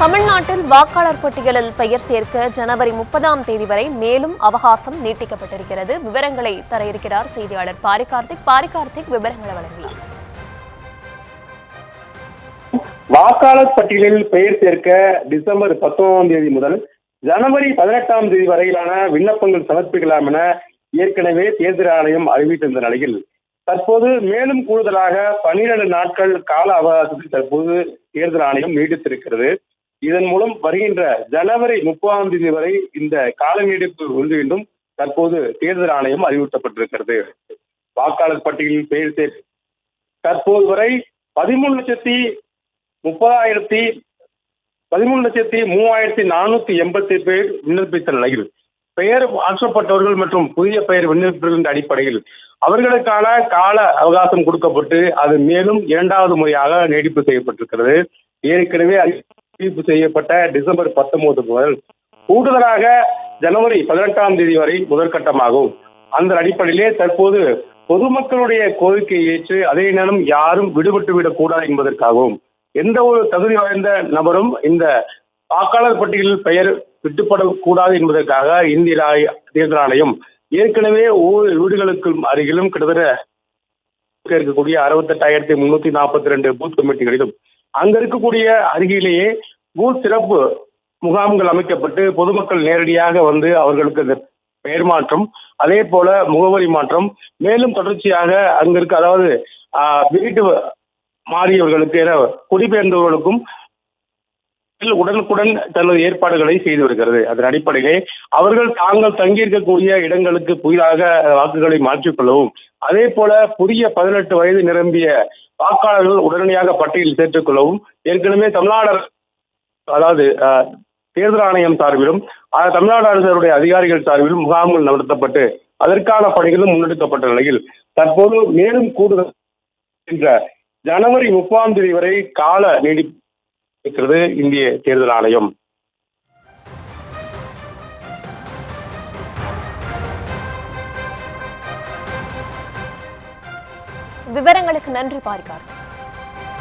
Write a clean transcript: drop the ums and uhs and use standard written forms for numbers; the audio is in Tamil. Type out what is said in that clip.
தமிழ்நாட்டில் வாக்காளர் பட்டியலில் பெயர் சேர்க்க ஜனவரி 30ஆம் தேதி வரை மேலும் அவகாசம் நீட்டிக்கப்பட்டிருக்கிறது. விவரங்களை தர இருக்கிறார் செய்தியாளர் பாரிகார்த்திக். விவரங்களை வழங்கலாம். வாக்காளர் பட்டியலில் பெயர் சேர்க்க டிசம்பர் 19ஆம் தேதி முதல் ஜனவரி 18ஆம் தேதி வரையிலான விண்ணப்பங்கள் சமர்ப்பிக்கலாம் என ஏற்கனவே தேர்தல் ஆணையம் அறிவித்திருந்த நிலையில் தற்போது மேலும் கூடுதலாக 12 நாட்கள் கால அவகாசத்தில் தற்போது தேர்தல் ஆணையம் நீடித்திருக்கிறது. இதன் மூலம் வருகின்ற ஜனவரி 30ஆம் தேதி வரை இந்த கால நீடிப்பு உண்டு என்றும் தற்போது தேர்தல் ஆணையம் அறிவுறுத்தப்பட்டிருக்கிறது. வாக்காளர் பட்டியலில் பெயர் சேர்க்க தற்போது வரை 13,03,480 பேர் விண்ணப்பித்த நிலையில் பெயர் மாற்றப்பட்டவர்கள் மற்றும் புதிய பெயர் விண்ணப்பிப்பின் அடிப்படையில் அவர்களுக்கான கால அவகாசம் கொடுக்கப்பட்டு அது மேலும் 2வது முறையாக நீடிப்பு செய்யப்பட்டிருக்கிறது. ஏற்கனவே அறிவிப்பு செய்யப்பட்ட டிசம்பர் 19 முதல் கூடுதலாக ஜனவரி 18ஆம் தேதி வரை முதற்கட்டமாகும். அந்த அடிப்படையிலே தற்போது பொதுமக்களுடைய கோரிக்கையை ஏற்று அதே நேரம் யாரும் விடுபட்டுவிடக் கூடாது என்பதற்காகவும் எந்த ஒரு தகுதி வாய்ந்த நபரும் இந்த வாக்காளர் பட்டியலில் பெயர் விட்டுப்படக்கூடாது என்பதற்காக இந்திய தேர்தல் ஆணையம் ஏற்கனவே ஒவ்வொரு வீடுகளுக்கு அருகிலும் கிட்டத்தட்ட இருக்கக்கூடிய 68,342 பூத் கமிட்டிகளிலும் அங்க இருக்கக்கூடிய அருகிலேயே பூத் சிறப்பு முகாம்கள் அமைக்கப்பட்டு பொதுமக்கள் நேரடியாக வந்து அவர்களுக்கு இந்த பெயர் மாற்றம் அதே போல முகவரி மாற்றம் மேலும் தொடர்ச்சியாக அங்க இருக்க அதாவது வீட்டு மாறியவர்களுக்கு குடிபெயர்ந்தவர்களுக்கும் உடனுக்குடன் தனது ஏற்பாடுகளை செய்து வருகிறது. அதன் அடிப்படையிலே அவர்கள் தாங்கள் தங்கியிருக்கக்கூடிய இடங்களுக்கு புதிதாக வாக்குகளை மாற்றிக்கொள்ளவும் அதே போல புதிய 18 வயது நிரம்பிய வாக்காளர்கள் உடனடியாக பட்டியலில் சேர்த்துக் கொள்ளவும் ஏற்கனவே தமிழ்நாடு அதாவது தேர்தல் ஆணையம் சார்பிலும் தமிழ்நாடு அரசுடைய அதிகாரிகள் சார்பிலும் முகாம்கள் நடத்தப்பட்டு அதற்கான பணிகளும் முன்னெடுக்கப்பட்ட நிலையில் தற்போது மேலும் கூடுதல் ஜனவரி 30ஆம் தேதி வரை கால நீடிக்கிறது இந்திய தேர்தல் ஆணையம். விவரங்களுக்கு நன்றி பாரிகார்த்திக்.